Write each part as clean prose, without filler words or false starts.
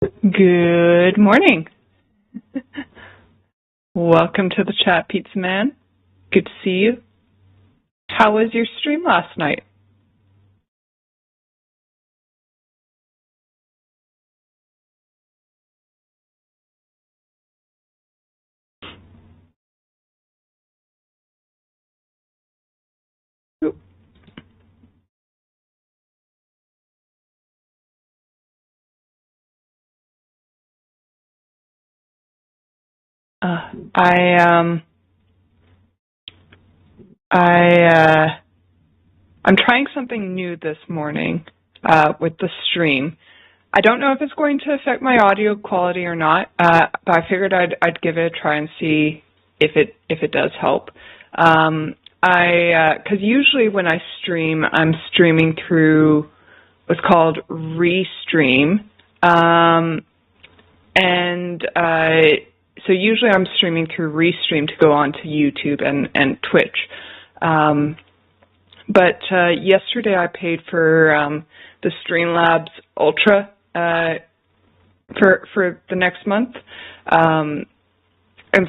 Good morning. Welcome to the chat, Pizza Man. Good to see you. How was your stream last night? I'm trying something new this morning with the stream. I don't know if it's going to affect my audio quality or not, but I figured I'd give it a try and see if it does help. Because usually when I stream, I'm streaming through what's called Restream, so usually I'm streaming through Restream to go onto YouTube and Twitch. But yesterday I paid for the Streamlabs Ultra for the next month, and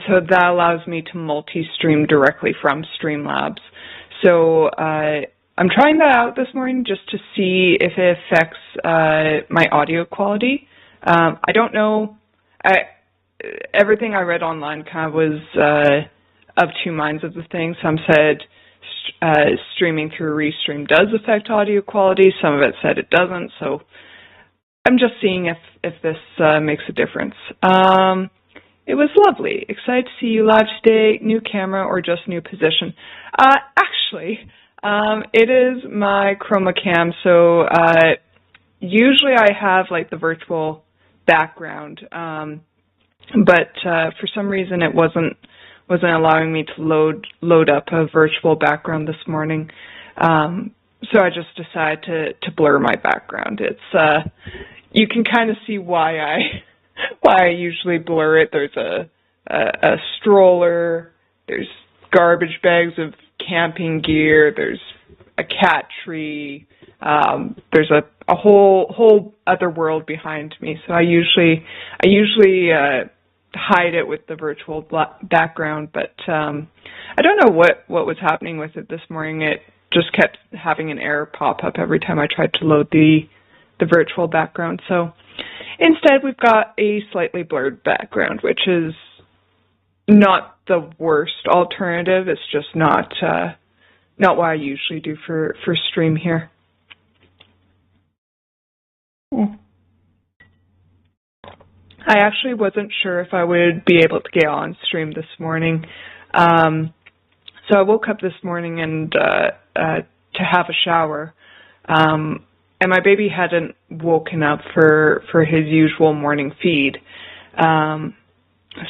so that allows me to multi-stream directly from Streamlabs. So I'm trying that out this morning just to see if it affects my audio quality. I don't know. Everything I read online kind of was of two minds of the thing. Some said streaming through Restream does affect audio quality. Some of it said it doesn't. So I'm just seeing if this makes a difference. It was lovely. Excited to see you live today. New camera or just new position? Actually, it is my chroma cam. So usually I have like the virtual background, but for some reason it wasn't allowing me to load up a virtual background this morning. So I just decided to blur my background. It's you can kind of see why I usually blur it. There's a stroller, there's garbage bags of camping gear, there's a cat tree, there's a whole other world behind me. So I usually hide it with the virtual background, but I don't know what was happening with it this morning. It just kept having an error pop up every time I tried to load the virtual background. So instead we've got a slightly blurred background, which is not the worst alternative. It's just not what I usually do for stream here. I actually wasn't sure if I would be able to get on stream this morning. So I woke up this morning and to have a shower. And my baby hadn't woken up for his usual morning feed. So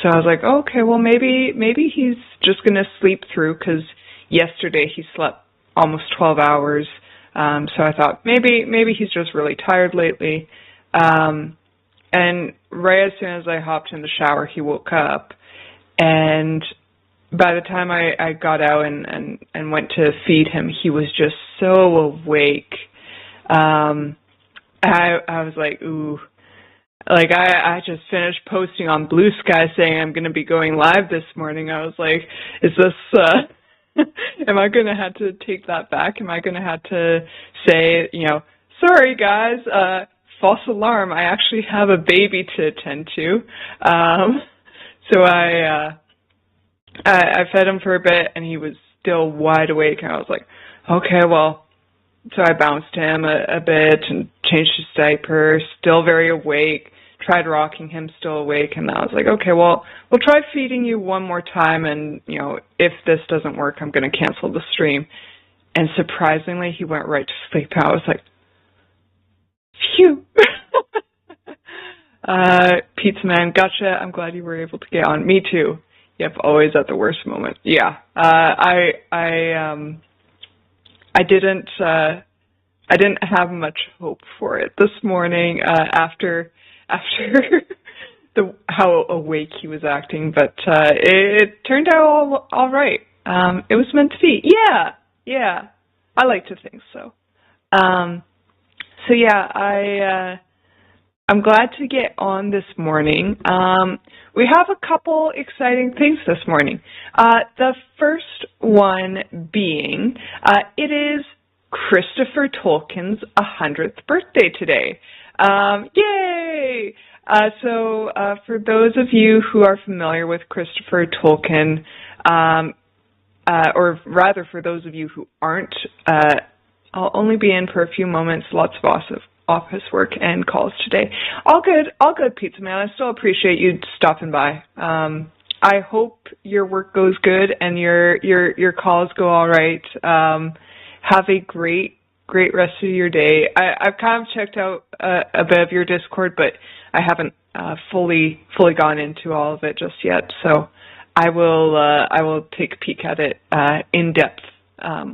I was like, oh, okay, well, maybe he's just going to sleep through, because yesterday he slept almost 12 hours. So I thought maybe he's just really tired lately. And right as soon as I hopped in the shower, he woke up. And by the time I got out and went to feed him, he was just so awake. I was like, ooh. Like, I just finished posting on Blue Sky saying I'm going to be going live this morning. I was like, is this, am I going to have to take that back? Am I going to have to say, sorry guys, false alarm, I actually have a baby to attend to. So I fed him for a bit and he was still wide awake, and I was like, okay, well, so I bounced him a bit and changed his diaper, still very awake, tried rocking him, still awake, and I was like, okay, well, we'll try feeding you one more time, and, if this doesn't work, I'm going to cancel the stream. And surprisingly, he went right to sleep. I was like, phew. Pizza Man, gotcha. I'm glad you were able to get on. Me too. Yep, always at the worst moment. Yeah. I didn't have much hope for it this morning after how awake he was acting, but it turned out all right. It was meant to be. Yeah. I like to think so. So yeah, I'm glad to get on this morning. We have a couple exciting things this morning. The first one being, it is Christopher Tolkien's 100th birthday today. Yay! So for those of you who are familiar with Christopher Tolkien, or rather for those of you who aren't, I'll only be in for a few moments, lots of office work and calls today. All good, Pizza Man. I still appreciate you stopping by. I hope your work goes good and your calls go all right. Have a great rest of your day. I've kind of checked out a bit of your Discord, but I haven't fully gone into all of it just yet. So I will take a peek at it in depth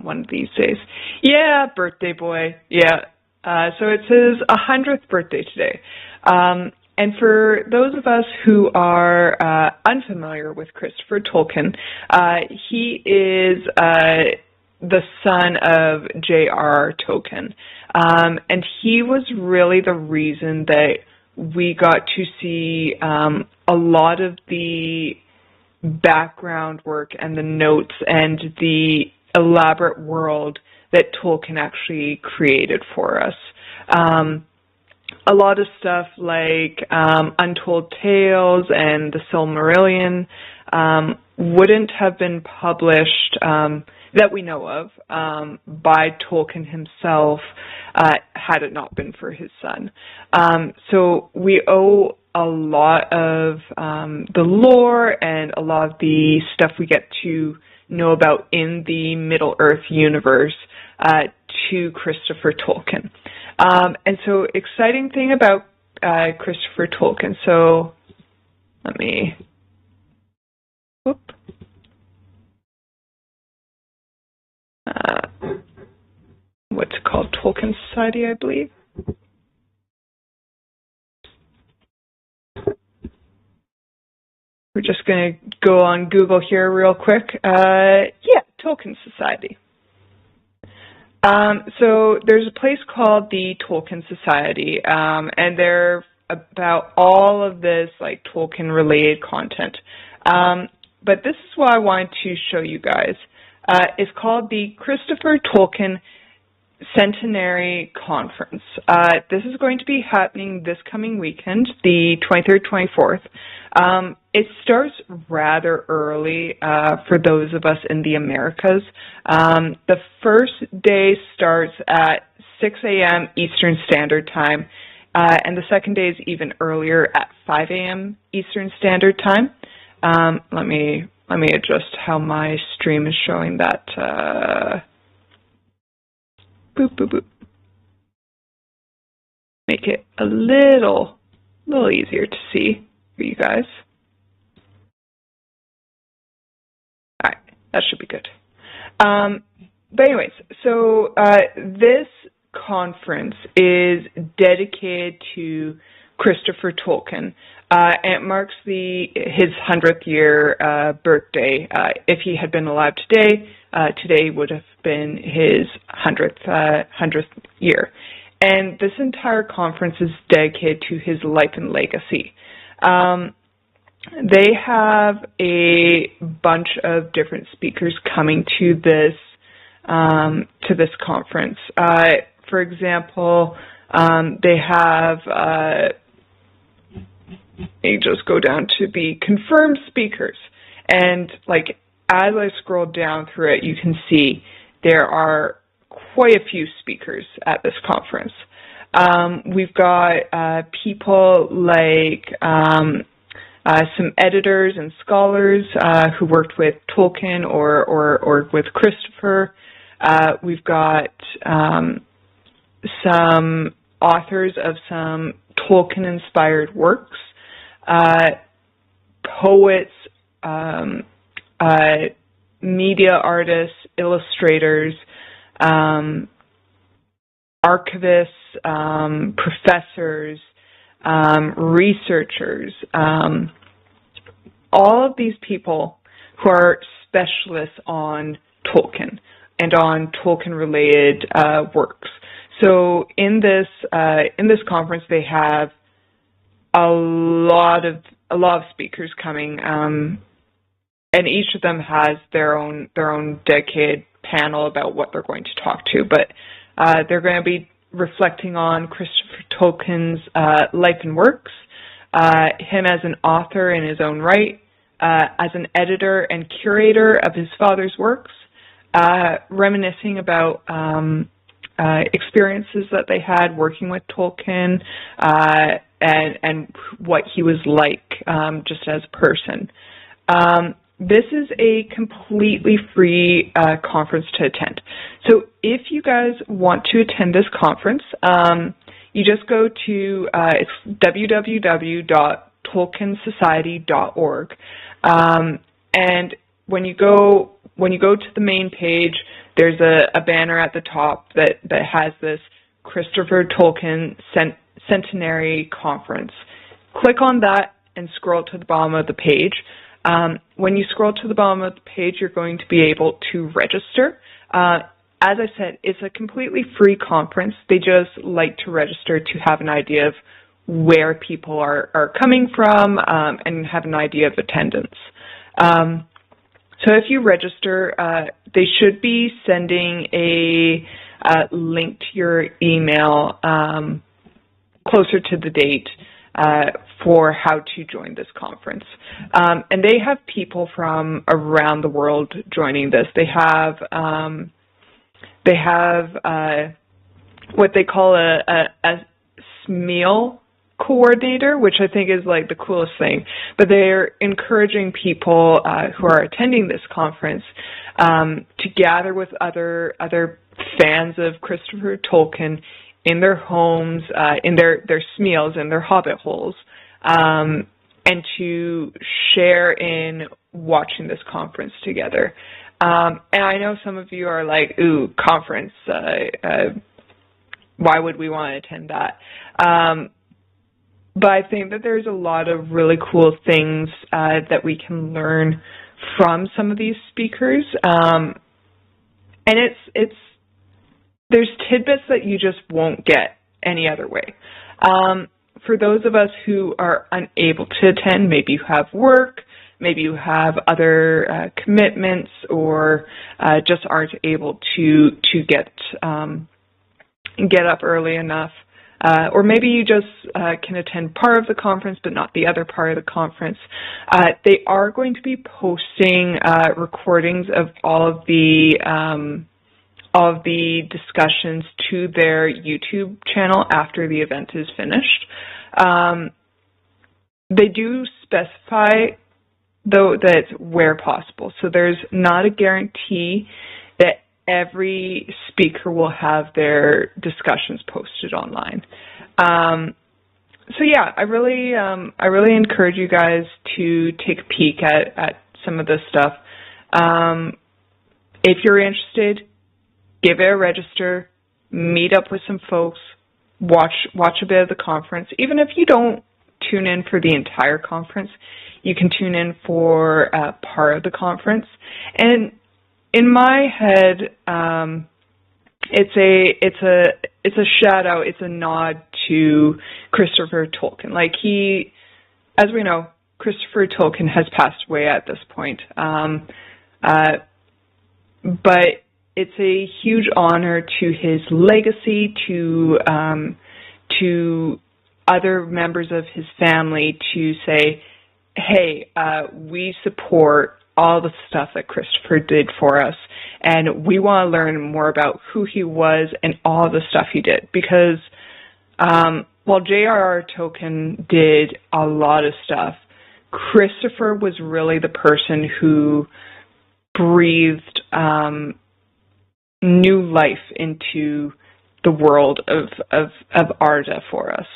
one of these days. Yeah, birthday boy. Yeah. So it's his 100th birthday today. And for those of us who are unfamiliar with Christopher Tolkien, he is the son of J.R.R. Tolkien. And he was really the reason that we got to see a lot of the background work and the notes and the elaborate world that Tolkien actually created for us. A lot of stuff like Untold Tales and the Silmarillion wouldn't have been published, that we know of, by Tolkien himself had it not been for his son. So we owe a lot of the lore and a lot of the stuff we get to know about in the Middle-earth universe to Christopher Tolkien. And so exciting thing about Christopher Tolkien. So let me, whoop. What's it called? Tolkien Society, I believe. We're just going to go on Google here real quick. Yeah, Tolkien Society. So there's a place called the Tolkien Society, and they're about all of this like Tolkien-related content. But this is what I wanted to show you guys. It's called the Christopher Tolkien Centenary Conference. This is going to be happening this coming weekend, the 23rd, 24th. It starts rather early for those of us in the Americas. The first day starts at 6 a.m. Eastern Standard Time, and the second day is even earlier at 5 a.m. Eastern Standard Time. Let me adjust how my stream is showing that. Boop, boop, boop. Make it a little easier to see for you guys. All right, that should be good. But anyways, so this conference is dedicated to Christopher Tolkien, and it marks his 100th year birthday. If he had been alive today, today would have been his 100th year. And this entire conference is dedicated to his life and legacy. They have a bunch of different speakers coming to this conference. For example, they have they just go down to the confirmed speakers, and like as I scroll down through it, you can see there are quite a few speakers at this conference. We've got people like some editors and scholars who worked with Tolkien or with Christopher. We've got some authors of some Tolkien-inspired works, poets, media artists, illustrators, archivists, professors, researchers, all of these people who are specialists on Tolkien and on Tolkien-related works. So in this conference, they have a lot of speakers coming, and each of them has their own dedicated panel about what they're going to talk to. But they're going to be reflecting on Christopher Tolkien's life and works, him as an author in his own right, as an editor and curator of his father's works, reminiscing about experiences that they had working with Tolkien, and what he was like just as a person. This is a completely free conference to attend. So if you guys want to attend this conference, you just go to it's www.tolkiensociety.org, and when you go to the main page, there's a banner at the top that has this Christopher Tolkien Centenary Conference. Click on that and scroll to the bottom of the page. When you scroll to the bottom of the page, you're going to be able to register. As I said, it's a completely free conference. They just like to register to have an idea of where people are coming from, and have an idea of attendance. So if you register, they should be sending a link to your email closer to the date for how to join this conference. And they have people from around the world joining this. They have what they call a SMEAL coordinator, which I think is like the coolest thing. But they're encouraging people who are attending this conference to gather with other fans of Christopher Tolkien in their homes, in their SMEALs, in their hobbit holes, and to share in watching this conference together. And I know some of you are like, ooh, conference, why would we want to attend that? But I think that there's a lot of really cool things that we can learn from some of these speakers. And there's tidbits that you just won't get any other way. For those of us who are unable to attend, maybe you have work, maybe you have other commitments, or just aren't able to get up early enough, or maybe you just can attend part of the conference but not the other part of the conference. They are going to be posting recordings of all of the discussions to their YouTube channel after the event is finished. They do specify, though, that where possible. So there's not a guarantee that every speaker will have their discussions posted online. So yeah, I really encourage you guys to take a peek at some of this stuff. If you're interested, give it a register, meet up with some folks, watch a bit of the conference. Even if you don't tune in for the entire conference, you can tune in for part of the conference. And in my head, it's a shout out, it's a nod to Christopher Tolkien. Like, as we know, Christopher Tolkien has passed away at this point. But it's a huge honor to his legacy, to other members of his family, to say, hey, we support all the stuff that Christopher did for us, and we want to learn more about who he was and all the stuff he did. Because while J.R.R. Tolkien did a lot of stuff, Christopher was really the person who breathed new life into the world of Arda for us.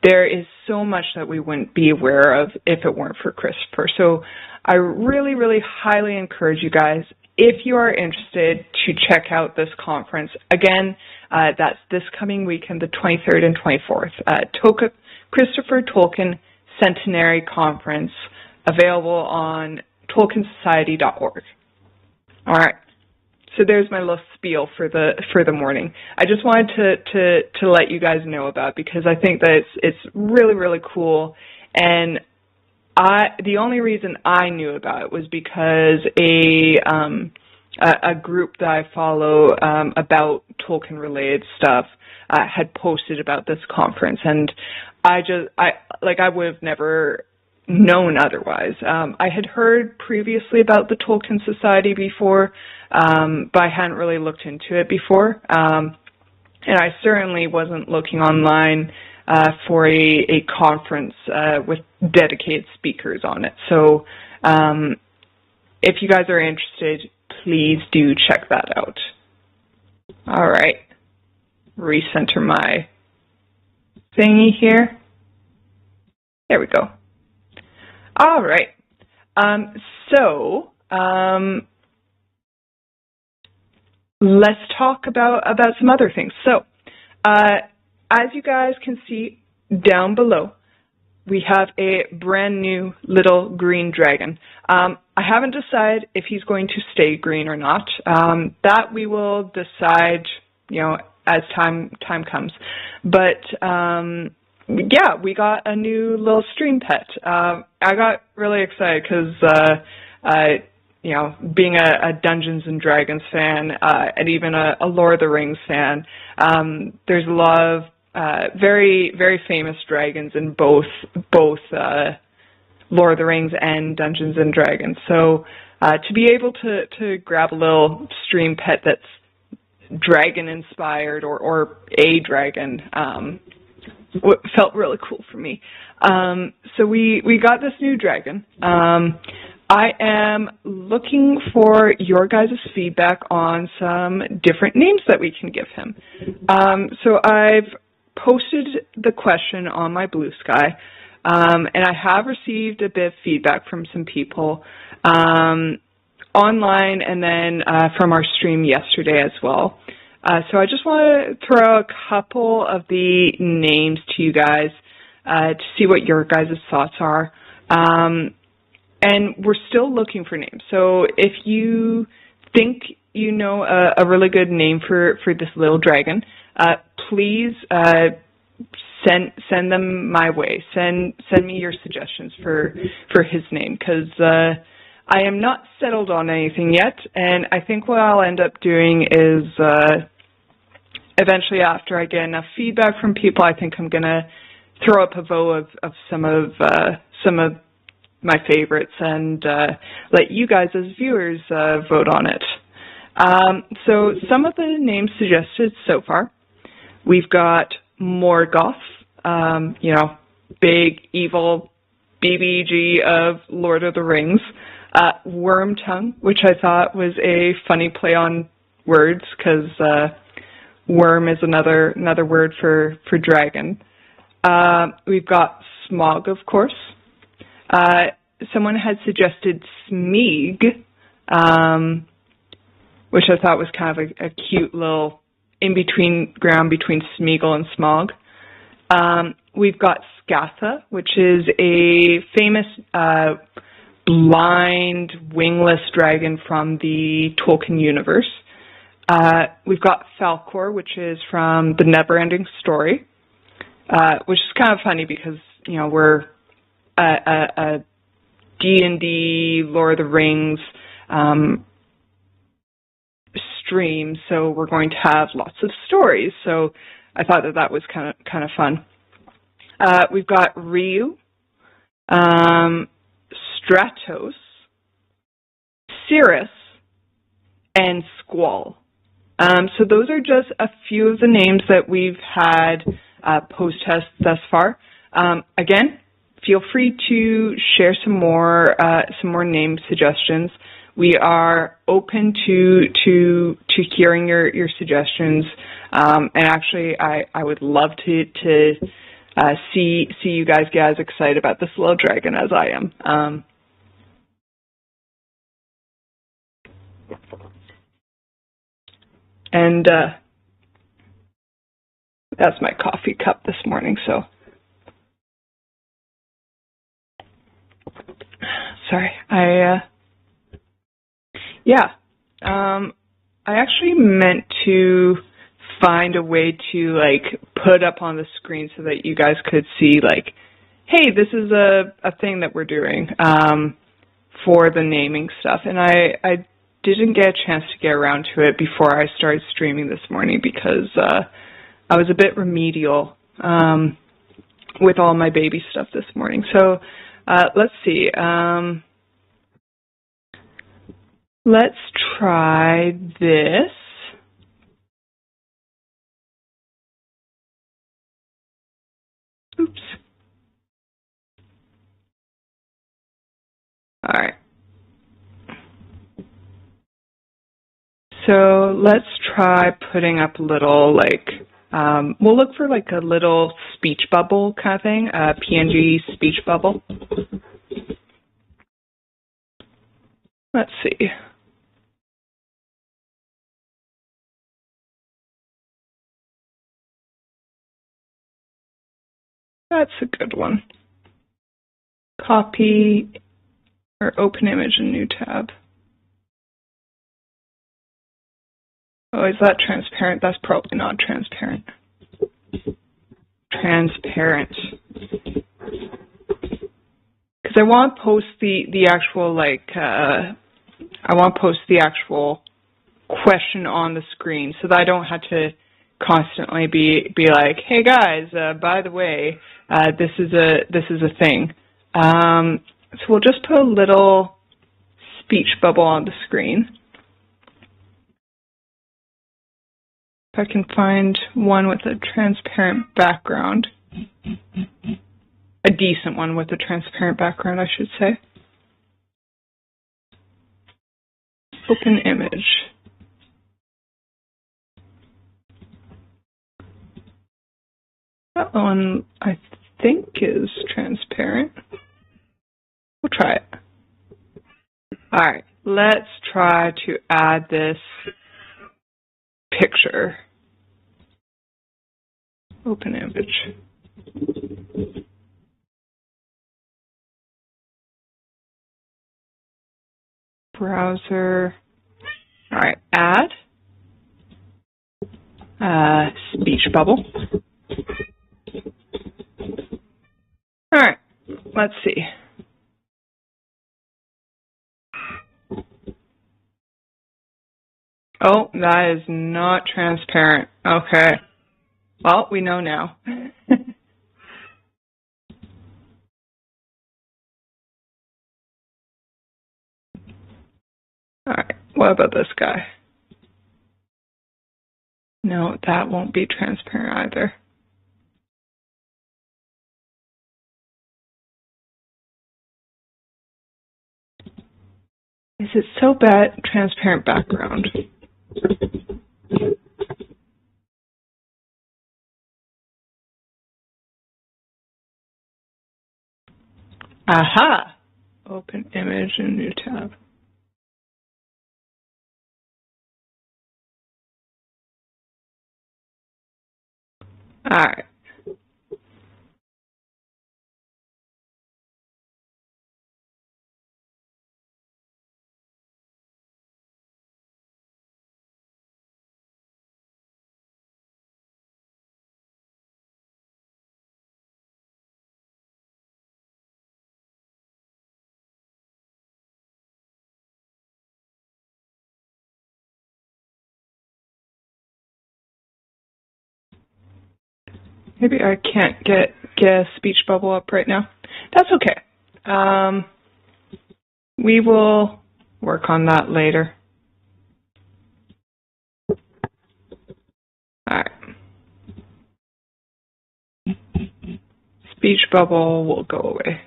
There is so much that we wouldn't be aware of if it weren't for Christopher. So I really, really highly encourage you guys, if you are interested, to check out this conference. Again, that's this coming weekend, the 23rd and 24th. Christopher Tolkien Centenary Conference, available on tolkiensociety.org. All right. so there's my little spiel for the morning. I just wanted to let you guys know about, because I think that it's really, really cool. And the only reason I knew about it was because a group that I follow about Tolkien related stuff had posted about this conference, and I would have never known otherwise. I had heard previously about the Tolkien Society before, but I hadn't really looked into it before, and I certainly wasn't looking online for a conference with dedicated speakers on it. So if you guys are interested, please do check that out. All right, recenter my thingy here. There we go. All right. Let's talk about some other things. So, as you guys can see down below, we have a brand new little green dragon. I haven't decided if he's going to stay green or not. That we will decide, as time comes. But yeah, we got a new little stream pet. I got really excited because, being a Dungeons and Dragons fan and even a Lord of the Rings fan, there's a lot of very, very famous dragons in both Lord of the Rings and Dungeons and Dragons. So to be able to grab a little stream pet that's dragon inspired or a dragon felt really cool for me. So we got this new dragon. I am looking for your guys' feedback on some different names that we can give him. So I've posted the question on my Blue Sky, and I have received a bit of feedback from some people online and then from our stream yesterday as well. So I just want to throw a couple of the names to you guys to see what your guys' thoughts are. And we're still looking for names. So if you think you know a really good name for this little dragon, please send them my way. Send me your suggestions for his name, because I am not settled on anything yet. And I think what I'll end up doing is eventually, after I get enough feedback from people, I think I'm gonna throw up a vote of some of my favorites and let you guys as viewers vote on it. So some of the names suggested so far, we've got Morgoth, big evil BBG of Lord of the Rings, Wormtongue, which I thought was a funny play on words, because worm is another word for dragon. We've got Smog, of course. Someone had suggested Smeag, which I thought was kind of a cute little in-between ground between Smeagol and Smog. We've got Scatha, which is a famous blind, wingless dragon from the Tolkien universe. We've got Falkor, which is from the Neverending Story, which is kind of funny because, we're a D&D, Lord of the Rings stream, so we're going to have lots of stories. So I thought that was kind of fun. We've got Ryu, Stratos, Cirrus, and Squall. So those are just a few of the names that we've had post-test thus far. Again, feel free to share some more name suggestions. We are open to hearing your suggestions, and actually, I would love to see you guys get as excited about this little dragon as I am. And that's my coffee cup this morning, so sorry. I actually meant to find a way to like put up on the screen so that you guys could see like, hey, this is a thing that we're doing for the naming stuff. And I didn't get a chance to get around to it before I started streaming this morning because I was a bit remedial with all my baby stuff this morning. So let's see. Let's try this. Oops. All right. So let's try putting up a little, like, we'll look for like a little speech bubble kind of thing, a PNG speech bubble. Let's see. That's a good one. Copy or open image in new tab. Oh, is that transparent? That's probably not transparent. Transparent. Because I want to post the actual, like, I want to post the actual question on the screen so that I don't have to constantly be like, hey guys, by the way, this is a thing. So we'll just put a little speech bubble on the screen. If I can find one with a transparent background. A decent one with a transparent background, I should say. Open image. That one, I think, is transparent. We'll try it. All right, let's try to add this picture. Open image. Browser. All right, add. Speech bubble. All right, let's see. Oh, that is not transparent. Okay. Well, we know now. All right, what about this guy? No, that won't be transparent either. Is it so bad? Transparent background. Aha! Open image in new tab. All right. Maybe I can't get a speech bubble up right now. That's okay. We will work on that later. All right. Speech bubble will go away.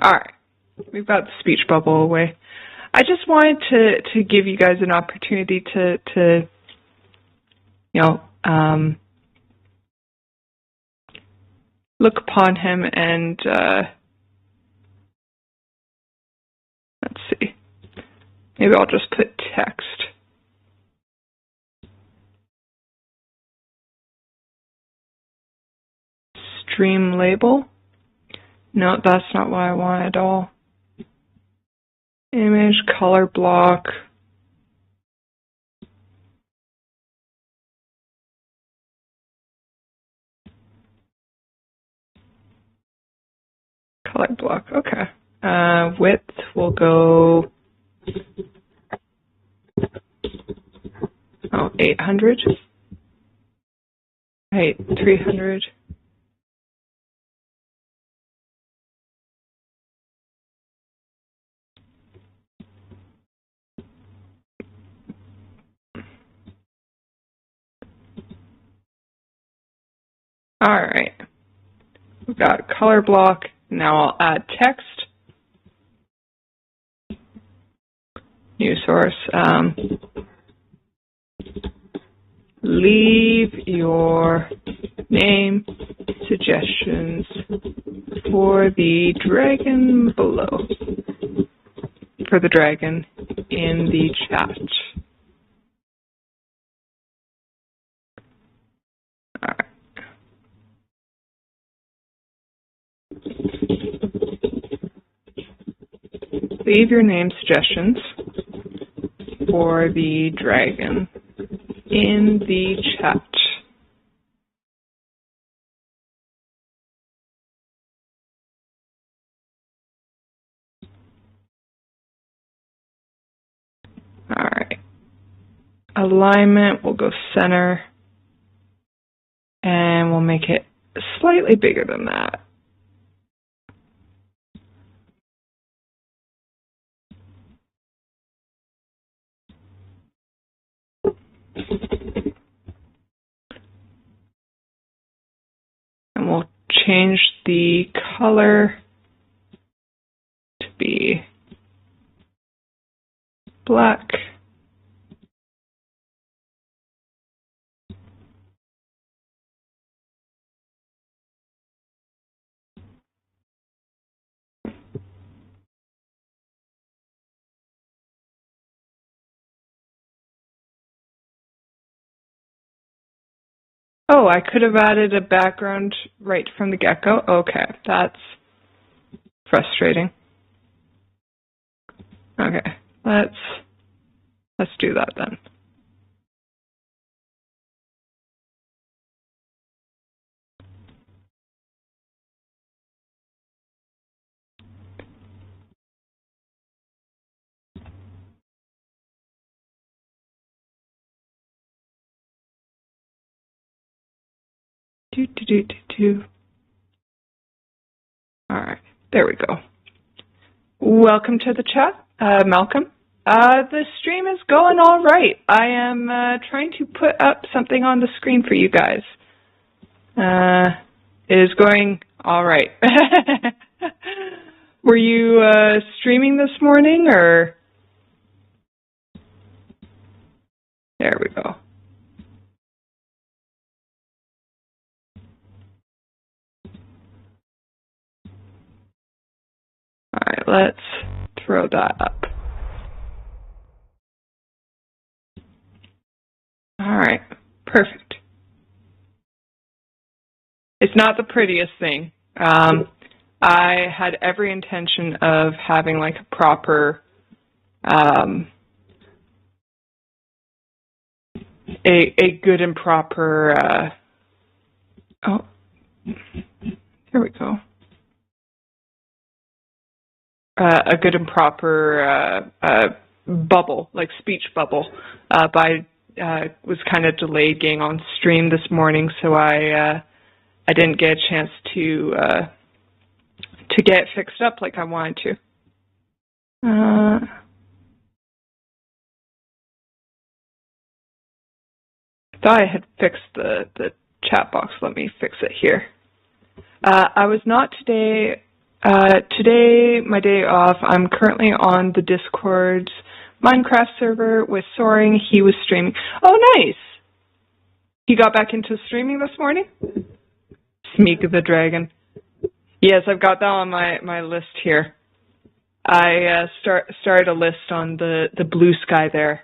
All right. We've got the speech bubble away. I just wanted to give you guys an opportunity to you know, look upon him and let's see. Maybe I'll just put text. Stream label. No, that's not what I want at all. Image, color block. Color block, okay. Width will go 800. Height 300. All right. We've got a color block. Now I'll add text. New source. Leave your name suggestions for the dragon below. For the dragon in the chat. All right. Leave your name suggestions for the dragon in the chat. All right. Alignment, we'll go center, and we'll make it slightly bigger than that. And we'll change the color to be black. Oh, I could have added a background right from the get-go. Okay, that's frustrating. Okay, let's do that then. All right, there we go. Welcome to the chat, Malcolm. The stream is going all right. I am trying to put up something on the screen for you guys. It is going all right. Were you streaming this morning, or? There we go. All right, let's throw that up. All right, perfect. It's not the prettiest thing. I had every intention of having like a proper, a good and proper, oh, here we go. A good and proper bubble, like speech bubble, but I was kind of delayed getting on stream this morning, so I didn't get a chance to get it fixed up like I wanted to. Thought I had fixed the chat box. Let me fix it here. I was not today. Today, my day off. I'm currently on the Discord's Minecraft server with Soaring. He was streaming. Oh, nice! He got back into streaming this morning? Smeek the Dragon. Yes, I've got that on my list here. I started a list on the blue sky there.